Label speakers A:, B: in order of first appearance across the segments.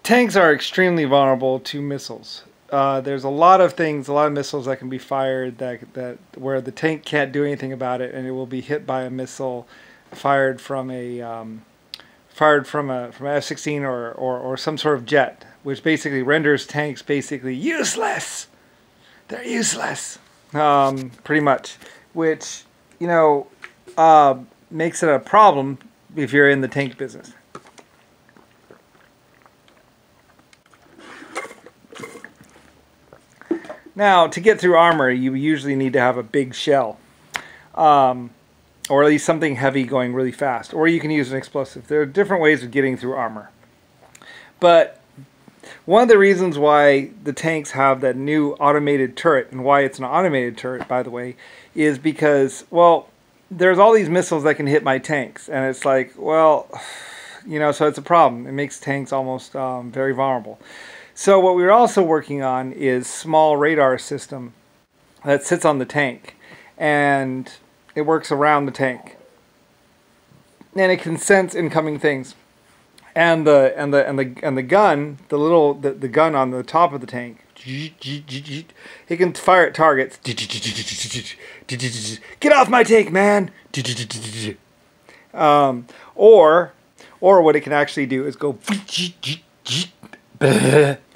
A: Tanks are extremely vulnerable to missiles. There's a lot of things, a lot of missiles that can be fired that where the tank can't do anything about it, and it will be hit by a missile fired from a F-16 or some sort of jet, which basically renders tanks basically useless. They're useless, pretty much, which makes it a problem if you're in the tank business. Now, to get through armor, you usually need to have a big shell, or at least something heavy going really fast, or you can use an explosive. There are different ways of getting through armor. But one of the reasons why the tanks have that new automated turret, and why it's an automated turret, by the way, is because, well, there's all these missiles that can hit my tanks, and it's like, well, so it's a problem. It makes tanks almost very vulnerable. So what we're also working on is small radar system that sits on the tank, and it works around the tank, and it can sense incoming things, and the gun, the gun on the top of the tank, it can fire at targets. Get off my tank, man! Or what it can actually do is go.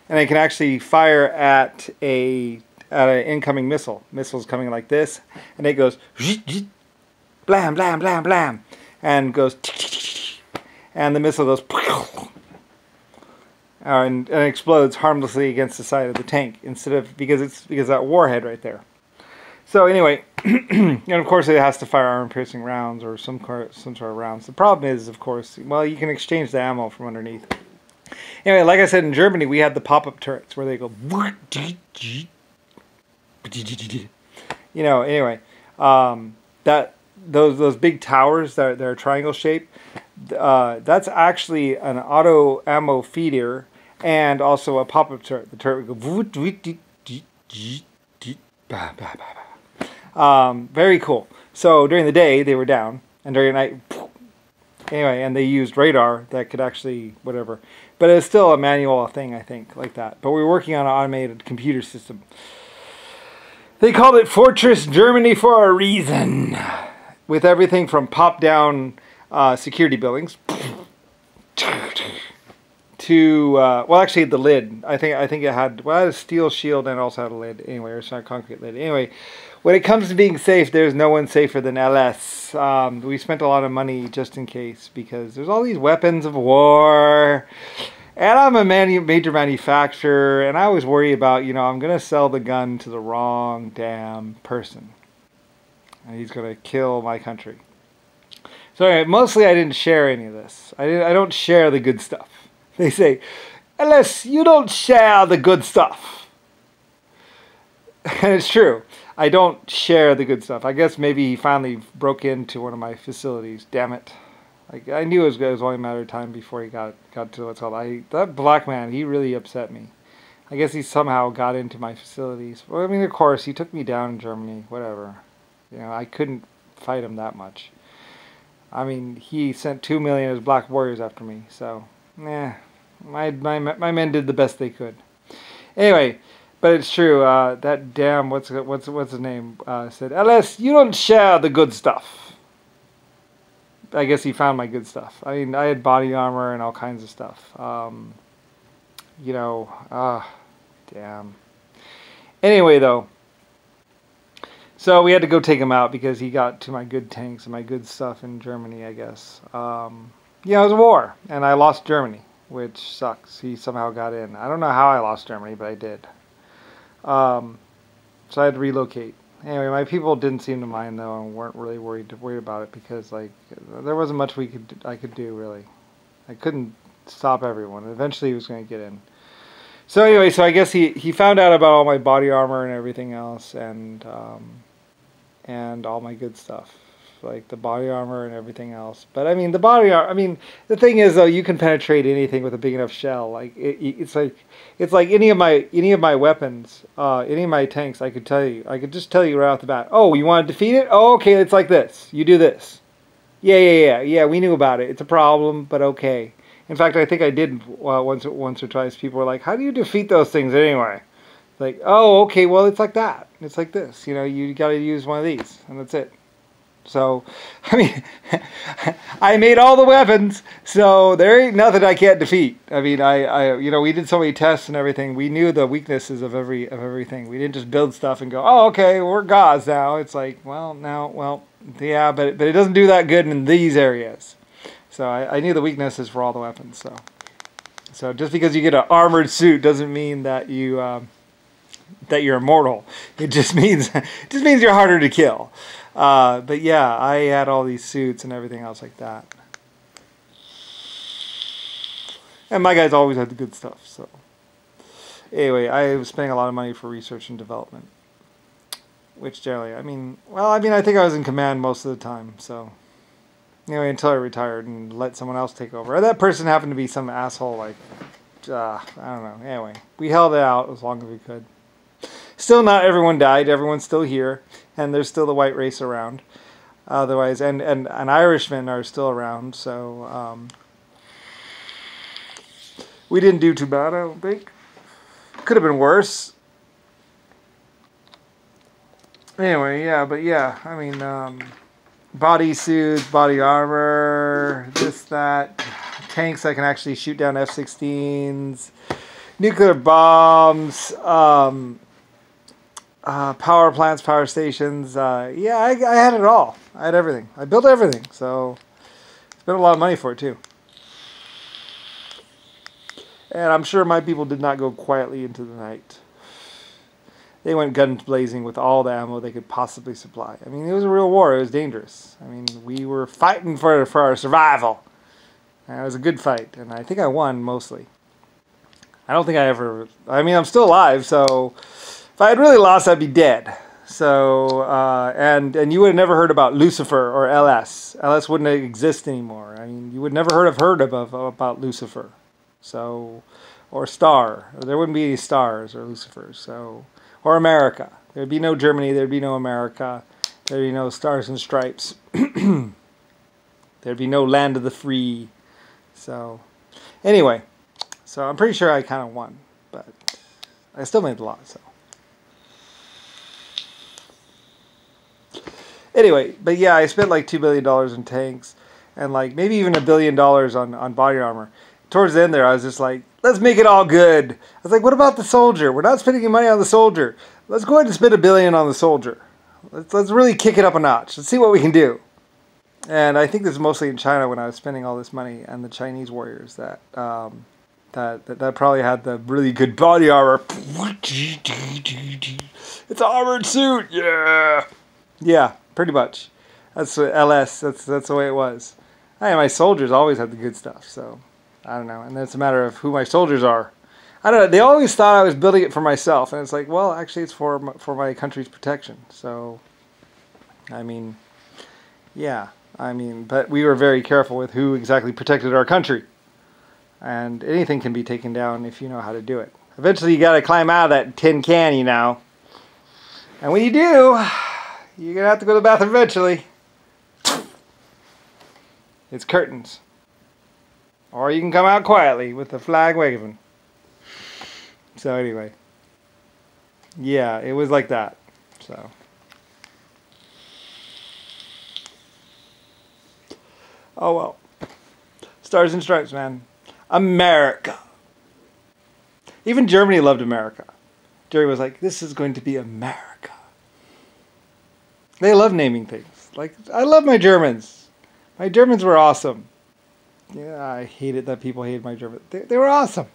A: And it can actually fire at an incoming missile. Missile's coming like this, and it goes blam, blam, blam, blam, and goes, and the missile goes and explodes harmlessly against the side of the tank because that warhead right there. So anyway, and of course it has to fire armor-piercing rounds or some sort of rounds. The problem is, of course, well, you can exchange the ammo from underneath. Anyway, like I said, in Germany, we had the pop-up turrets where they go, anyway, those big towers that are triangle shaped, that's actually an auto ammo feeder and also a pop-up turret. The turret would go, very cool. So during the day, they were down, and during the night, anyway, and they used radar that could actually, whatever. But it's still a manual thing, I think, like that. But we were working on an automated computer system. They called it Fortress Germany for a reason. With everything from pop-down security buildings to, well, actually the lid. I think it had a steel shield and it also had a lid. Anyway, it's not a concrete lid. Anyway, when it comes to being safe, there's no one safer than LS. We spent a lot of money just in case because there's all these weapons of war. And I'm a major manufacturer, and I always worry about, I'm going to sell the gun to the wrong damn person. And he's going to kill my country. So anyway, mostly I didn't share any of this. I don't share the good stuff. They say, unless you don't share the good stuff. And it's true. I don't share the good stuff. I guess maybe he finally broke into one of my facilities. Damn it. I knew it was only a matter of time before he got to what's called. That black man, he really upset me. I guess he somehow got into my facilities. Well, I mean, of course, he took me down in Germany. Whatever. I couldn't fight him that much. I mean, he sent 2 million of his black warriors after me. So, my men did the best they could. Anyway, but it's true. That damn what's his name said, LS, you don't share the good stuff. I guess he found my good stuff. I mean, I had body armor and all kinds of stuff. Damn. Anyway, though. So we had to go take him out because he got to my good tanks and my good stuff in Germany, I guess. It was a war, and I lost Germany, which sucks. He somehow got in. I don't know how I lost Germany, but I did. So I had to relocate. Anyway, my people didn't seem to mind though, and weren't really worried about it because there wasn't much I could do really. I couldn't stop everyone. Eventually, he was going to get in. So anyway, so I guess he found out about all my body armor and everything else, and all my good stuff, like the body armor and everything else. But I mean, the thing is though, you can penetrate anything with a big enough shell. Like it's like any of my weapons, any of my tanks. I could just tell you right off the bat. Oh, you want to defeat it? Oh, okay, it's like this. You do this. Yeah. We knew about it. It's a problem, but okay. In fact, I think I did once or twice. People were like, "How do you defeat those things anyway?" Like, oh, okay, well, it's like that. It's like this. You know, you got to use one of these, and that's it. So, I mean, I made all the weapons, so there ain't nothing I can't defeat. I mean, you know, we did so many tests and everything. We knew the weaknesses of everything. We didn't just build stuff and go, oh, okay, we're gods now. It's like, well, now, well, yeah, but it doesn't do that good in these areas. So I knew the weaknesses for all the weapons. So just because you get an armored suit doesn't mean that you that you're immortal. It just means you're harder to kill. But yeah, I had all these suits and everything else like that. And my guys always had the good stuff. So anyway, I was spending a lot of money for research and development, which generally, I mean, I think I was in command most of the time. So anyway, until I retired and let someone else take over. That person happened to be some asshole, like, I don't know. Anyway, we held it out as long as we could. Still, not everyone died. Everyone's still here, and there's still the white race around. Otherwise, and Irishmen are still around. So we didn't do too bad, I don't think. Could have been worse. Anyway, yeah, but yeah, I mean, body suits, body armor, this, that, tanks that can actually shoot down F-16s, nuclear bombs. Power plants, power stations. Yeah, I had it all. I had everything. I built everything. So, spent a lot of money for it too. And I'm sure my people did not go quietly into the night. They went guns blazing with all the ammo they could possibly supply. I mean, it was a real war. It was dangerous. I mean, we were fighting for our survival. And it was a good fight. And I think I won mostly. I don't think I mean, I'm still alive, so if I had really lost, I'd be dead. So, and you would have never heard about Lucifer or LS. LS wouldn't exist anymore. I mean, you would never have heard about Lucifer. So, or Star. There wouldn't be any stars or Lucifers. So, or America. There'd be no Germany. There'd be no America. There'd be no Stars and Stripes. There'd be no Land of the Free. So, anyway. So, I'm pretty sure I kind of won. But I still made a lot, so. Anyway, but yeah, I spent like $2 billion in tanks and like maybe even $1 billion on body armor. Towards the end there, I was just like, let's make it all good. I was like, what about the soldier? We're not spending any money on the soldier. Let's go ahead and spend $1 billion on the soldier. Let's really kick it up a notch. Let's see what we can do. And I think this is mostly in China when I was spending all this money, and the Chinese warriors that probably had the really good body armor. It's an armored suit, yeah. Yeah, pretty much. That's what LS. That's the way it was. My soldiers always had the good stuff. So I don't know, and then it's a matter of who my soldiers are. I don't know. They always thought I was building it for myself, and it's like, well, actually, it's for my country's protection. So, I mean, yeah. I mean, but we were very careful with who exactly protected our country. And anything can be taken down if you know how to do it. Eventually, you got to climb out of that tin can, you know. And when you do, you're going to have to go to the bathroom eventually. It's curtains. Or you can come out quietly with the flag waving. So anyway. Yeah, it was like that. So. Oh well. Stars and Stripes, man. America. Even Germany loved America. Jerry was like, this is going to be America. They love naming things. Like, I love my Germans. My Germans were awesome. Yeah, I hated that people hated my Germans. They were awesome.